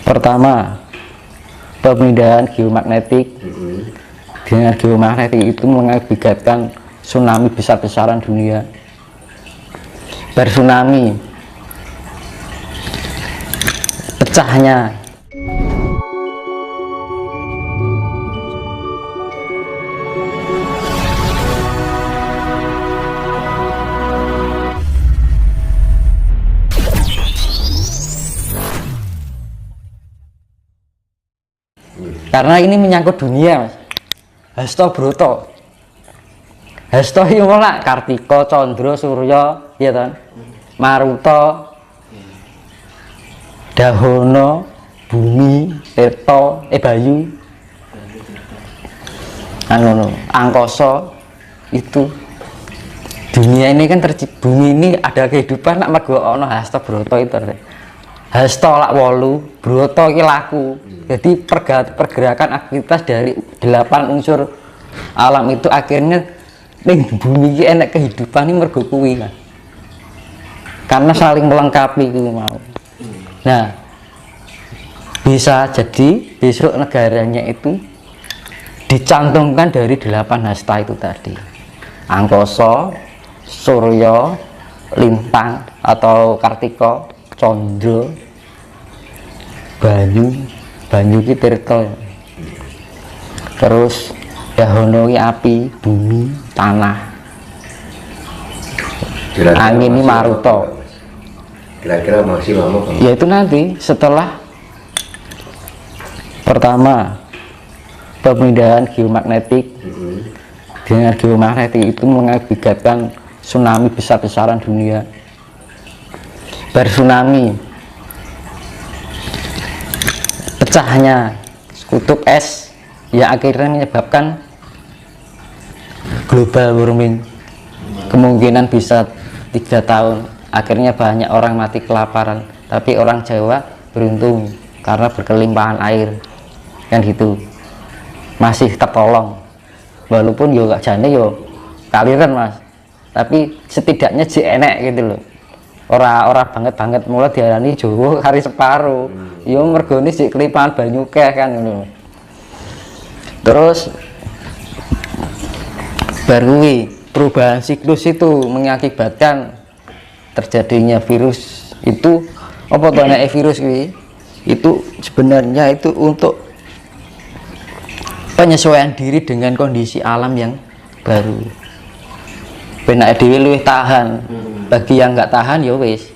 Pertama, pemindahan geomagnetik. Dengan geomagnetik itu mengakibatkan tsunami besar-besaran dunia. Bertsunami, pecahnya karena ini menyangkut dunia, Mas. Hasto Broto, Hasto Himola, Kartika, Condro, Suryo, ya kan? Maruto, Dahono, Bumi, Tirto, Bayu, Angkoso, itu dunia ini kan bumi ini ada kehidupan nak mergo ono Hasto Broto itu. Hasto lak wolu, Broto iki laku. Jadi pergerakan aktivitas dari 8 unsur alam itu akhirnya ning bumi iki enek kehidupan ini mergo kuwi kan. Karena saling melengkapi itu mau. Nah, bisa jadi besok negaranya itu dicantumkan dari 8 hasta itu tadi. Angkoso, Suryo, Lintang atau Kartika, Condro, Banyu ki Tirta, terus Dahono ki api, bumi, tanah, angin ini Maruto. Kira-kira maksimum apa? Yaitu nanti setelah pertama pemindahan geomagnetik. Dengan geomagnetik itu mengakibatkan tsunami besar-besaran dunia. Bertsunami, pecahnya kutub es yang akhirnya menyebabkan global warming, kemungkinan bisa 3 tahun. Akhirnya banyak orang mati kelaparan, tapi orang Jawa beruntung karena berkelimpahan air kan gitu, masih tertolong. Walaupun yo gak jane yo kaliran Mas, tapi setidaknya enek gitu loh. Ora banget mulai diarani Jawa hari separuh. Yo mergone sik kelimpahan banyu keh kan ngono. Terus baru perubahan siklus itu mengakibatkan terjadinya virus itu. Apa to nek virus kuwi? Itu sebenarnya itu untuk penyesuaian diri dengan kondisi alam yang baru. Benak dhewe luwih tahan. Bagi yang nggak tahan ya wis.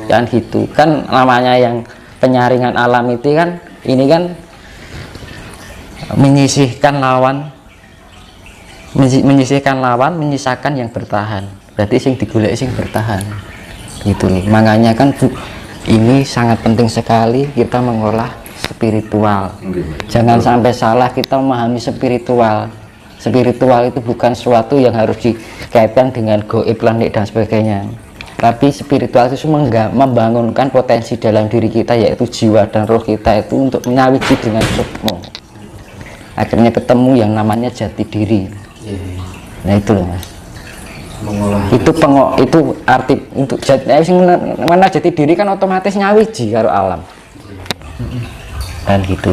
Jangan gitu. Kan namanya yang penyaringan alam itu kan ini kan menyisihkan lawan, menyisakan yang bertahan. Berarti sing digoleki sing bertahan. Gitu loh. Makanya kan ini sangat penting sekali kita mengolah spiritual. Jangan sampai salah kita memahami spiritual. Spiritual itu bukan sesuatu yang harus dikaitkan dengan goib, langit dan sebagainya. Tapi spiritual itu membangunkan potensi dalam diri kita, yaitu jiwa dan roh kita itu untuk menyawiji dengan sukmo. Akhirnya ketemu yang namanya jati diri. Nah itu loh Mas. Itu arti untuk mana jati diri kan otomatis nyawiji karo alam. Dan gitu.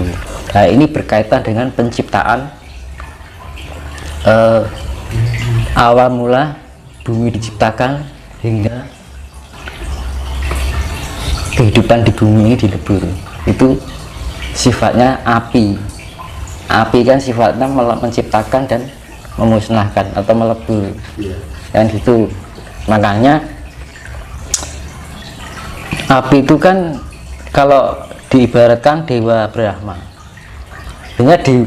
Nah ini berkaitan dengan penciptaan. Awal mula bumi diciptakan hingga kehidupan di bumi ini dilebur, itu sifatnya api kan sifatnya menciptakan dan memusnahkan atau melebur dan gitu. Makanya api itu kan kalau diibaratkan Dewa Brahma.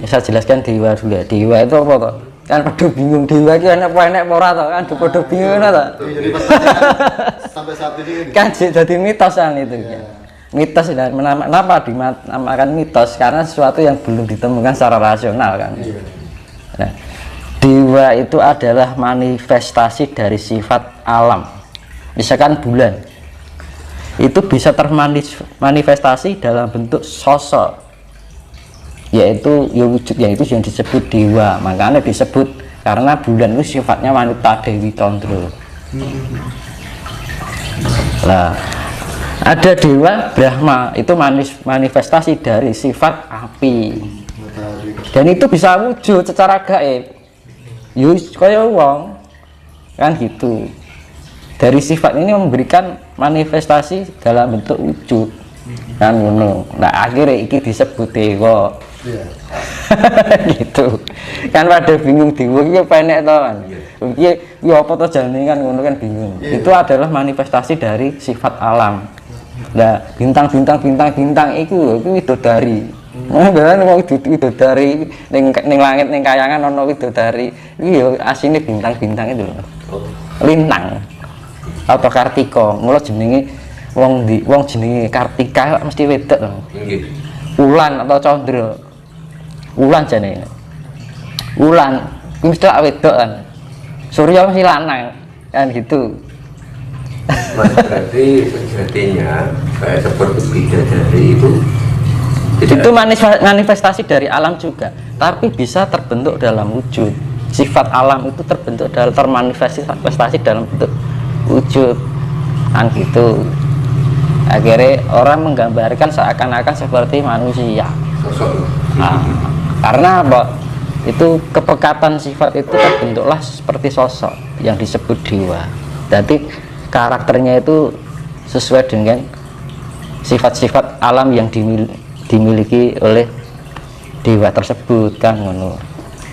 Saya jelaskan Dewa dulu ya. Dewa itu apa toh? Kan pada bingung Dewa itu enak ora toh kan pada bingung toh. Sampai saat ini Kan jadi mitos kan itu ya. Mitos dan kenapa dinamakan mitos? Karena sesuatu yang belum ditemukan secara rasional kan. Nah, Dewa itu adalah manifestasi dari sifat alam. Misalkan bulan itu bisa termanifestasi dalam bentuk sosok, yaitu wujud yang disebut dewa. Makanya disebut karena bulan itu sifatnya wanita Dewi Tondro. Nah Ada dewa Brahma, itu manifestasi dari sifat api. Dan itu bisa wujud secara gaib. Yus kaya wong kan gitu. Dari sifat ini memberikan manifestasi dalam bentuk wujud. Kan ngono. Nah, akhirnya iki disebut dewa. Iya. Gitu. Kan pada bingung dewa iki penek to kan. Iki ya apa to jane kan ngono kan bingung. Itu adalah manifestasi dari sifat alam. Nah, bintang itu widodari. Beneran wong widodari ning langit ning kayangan ana widodari. Iki ya asine bintang-bintang itu lho. Lintang. Atau Kartika, mula jenenge wong jenenge Kartika mesti wedok lho. Nggih. Wulan atau Candra. Wulan jane. Wulan kuwi mesti wedok kan. Surya mesti lanang kan gitu. Mas, berarti sejatinya kayak seperti bidadari itu Itu manifestasi dari alam juga, tapi bisa terbentuk dalam wujud. Sifat alam itu terbentuk dalam termanifestasi dalam bentuk wujud kan gitu. Akhirnya orang menggambarkan seakan-akan seperti manusia. sosok. Nah, karena apa? Itu kepekatan sifat itu terbentuklah seperti sosok yang disebut dewa. Jadi karakternya itu sesuai dengan sifat-sifat alam yang dimiliki oleh dewa tersebut kan ngono.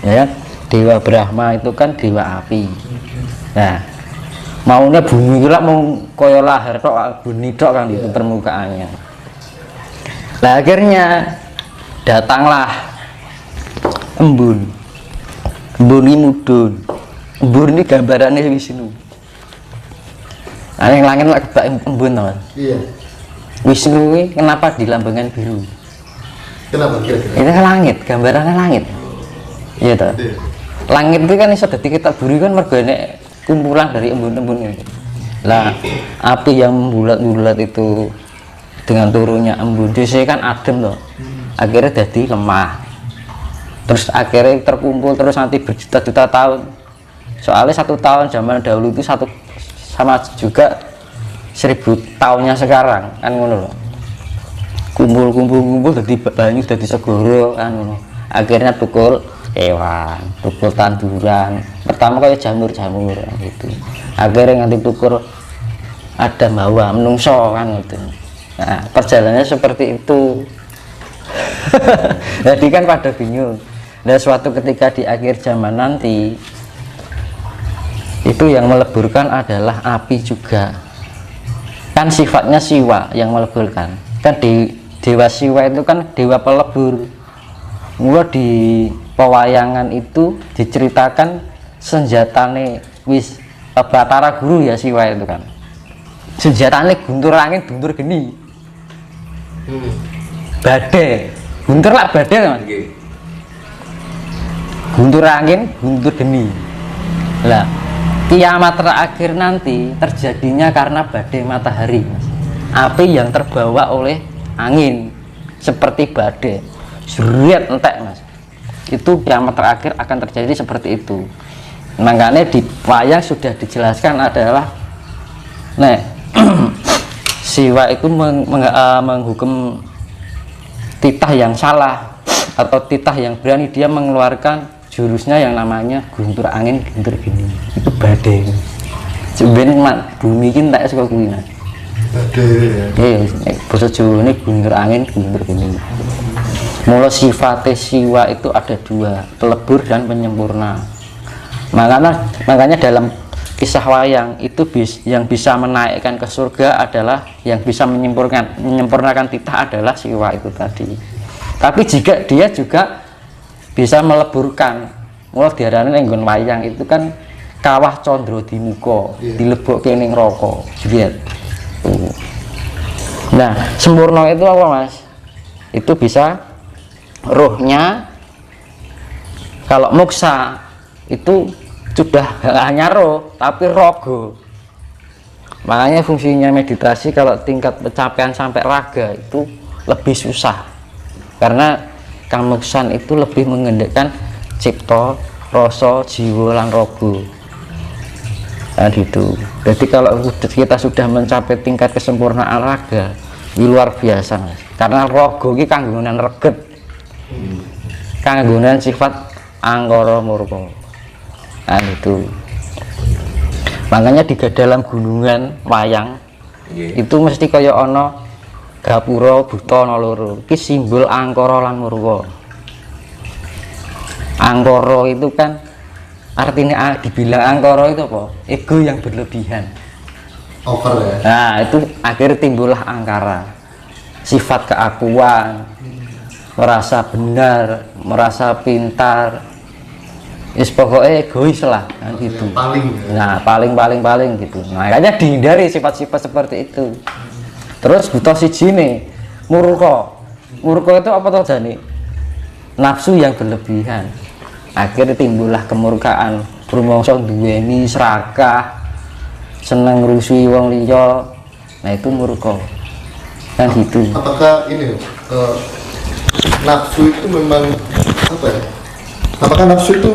Ya, dewa Brahma itu kan dewa api. Nah, maunya bumi kira mau koyo lahar tok buni tok kan itu permukaannya. Nah, akhirnya datanglah embun. Embun ini mudun. Embun ini gambarannya Wisnu. Nah, yang langit lah kebak embun teman. Iya. Wisnu ini kenapa di lambangan biru? Kenapa kira-kira? Ini kan langit, gambarannya langit. Iya toh. Iya. Langit itu kan iso dadi kitab buri kan mergo enek kumpulan dari embun-embun ini. Lah, api yang bulat-bulat itu dengan turunnya embun, dhisik kan adem loh. Akhirnya jadi lemah. Terus akhirnya terkumpul terus nanti berjuta-juta tahun. Soalnya 1 tahun zaman dahulu itu sama juga 1000 tahunnya sekarang kan ngono loh. Kumpul jadi banyu jadi segoro kan ngono. Akhirnya tukul hewan, tukul tanduran. Pertama kayak jamur-jamur gitu. Akhirnya nanti tukul ada bawa menungso kan gitu. Nah, perjalanannya seperti itu. Jadi kan pada bingung. Dan suatu ketika di akhir zaman nanti itu yang meleburkan adalah api juga. Kan sifatnya Siwa yang meleburkan. Kan di dewa Siwa itu kan dewa pelebur. Mula di pewayangan itu diceritakan senjatane Batara Guru ya Siwa itu kan. Senjatane guntur angin, guntur geni. Badai, guntur lah badai kan. Guntur angin, guntur geni. Lah, kiamat terakhir nanti terjadinya karena badai matahari, Mas. Api yang terbawa oleh angin seperti badai. Zuriat entek, Mas. Itu kiamat terakhir akan terjadi seperti itu. Makanya di wayang sudah dijelaskan adalah Siwa itu menghukum titah yang salah atau titah yang berani, dia mengeluarkan jurusnya yang namanya guntur angin guntur geni. Itu badai. Sebenarnya bumi ini tak suka kuwi. Badai. Basa Jawa ini guntur angin guntur geni. Mula sifatnya Siwa itu ada 2, pelebur dan penyempurna. Makanya dalam kisah wayang itu yang bisa menaikkan ke surga adalah yang bisa menyempurnakan titah adalah Siwa itu tadi. Tapi jika dia juga bisa meleburkan, mulai diarani nggon wayang itu kan kawah condro di muka, dilebokke ning neraka. Lihat. Nah, sempurna itu apa, Mas? Itu bisa rohnya. Kalau moksa itu sudah hanya roh tapi rogo. Makanya fungsinya meditasi kalau tingkat pencapaian sampai raga itu lebih susah, karena kamuksan itu lebih mengendalikan cipta, rasa, jiwa, lan rogo. Nah, gitu. Jadi kalau kita sudah mencapai tingkat kesempurnaan raga, ini luar biasa Mas. Karena raga iki kanggonan reget, kanggonan sifat angkara murka. Nah, itu makanya di dalam gunungan wayang itu mesti kaya ana gapura buta ana loro. Iki simbol angkara lan murka. Angkara itu kan artinya dibilang angkara itu apa? Ego yang berlebihan. Over ya. Nah, itu akhirnya timbullah angkara. Sifat keakuan, merasa benar, merasa pintar. Pokoknya egois lah kan gitu. Paling. Nah, paling gitu. Nah, makanya dihindari sifat-sifat seperti itu. Terus buta siji nih, murka. Murka itu apa tuh jane? Nafsu yang berlebihan. Akhirnya timbullah kemurkaan. Rumangsa duweni serakah, seneng ngrusui wong liya. Nah, itu murka. Kan gitu. Apakah ini nafsu itu memang apa ya? Apakah nafsu itu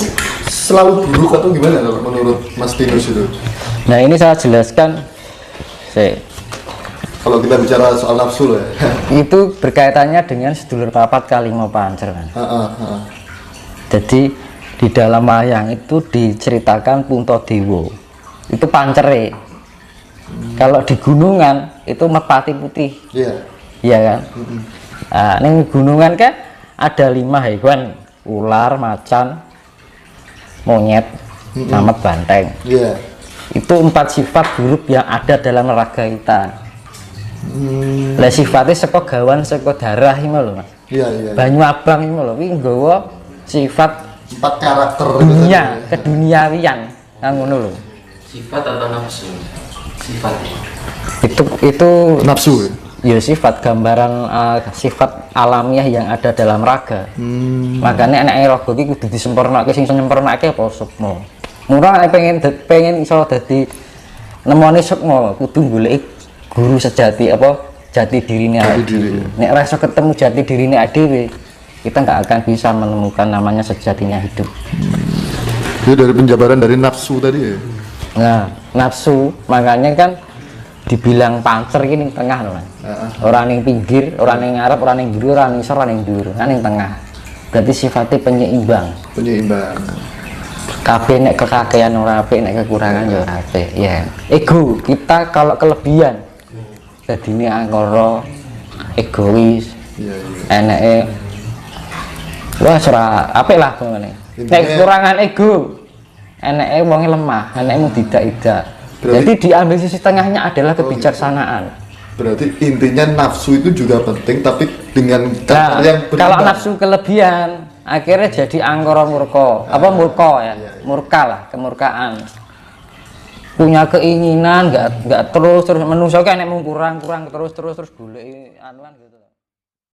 selalu buruk atau gimana kalau menurut Mas Tinus itu? Nah, ini saya jelaskan. Kalau kita bicara soal nafsu loh ya. Itu berkaitannya dengan sedulur papat kalima pancer kan. Jadi di dalam wayang itu diceritakan Puntadewa itu pancere. Kalau di gunungan itu merpati putih. Iya kan. Nah, ini gunungan kan ada 5 hewan, ular, macan, monyet, sama banteng. Itu 4 sifat buruk yang ada dalam raga kita. Lah sifatnya saka gawan saka darah iki lho Mas. Banyu abang iki lho, kuwi nggawa sifat 4 karakter dunia, keduniawian kan ngono lho. Sifat atau nafsu? Sifat. Itu nafsu. Ya sifat gambaran sifat alamiah yang ada dalam raga. Makanya anake raga iki kudu disempurnake, sing nyempurnake apa sukma. Murah pengen iso dadi nemoni sukma kudu golek guru sejati apa jati dirine dhewe. Nek ora iso ketemu jati dirine dhewe, kita nggak akan bisa menemukan namanya sejatinya hidup. Itu dari penjabaran dari nafsu tadi ya. Nah, nafsu makanya kan dibilang pancer ini tengah loh. Orang yang pinggir, orang yang ngarep, orang yang dhuwur, orang yang isor, orang yang dhuwur, kan yang tengah. Berarti sifatnya penyeimbang. Kabeh nek kekakean ora apik, nek kekurangan ya ora apik. Ya. Ego, kita kalau kelebihan dadine angkara, egois. Eneke wah ora apik lah ngene. Nek kekurangan ego, eneke wonge lemah, eneke tidak. Jadi diambil sisi tengahnya adalah kebijaksanaan. Berarti intinya nafsu itu juga penting, tapi dengan Nah, yang berimbang. kalau nafsu kelebihan akhirnya jadi angkara murka. Apa murka ya? Murka lah, kemurkaan. Punya keinginan nggak terus manusia kan nek mung kurang terus golek anuan gitu.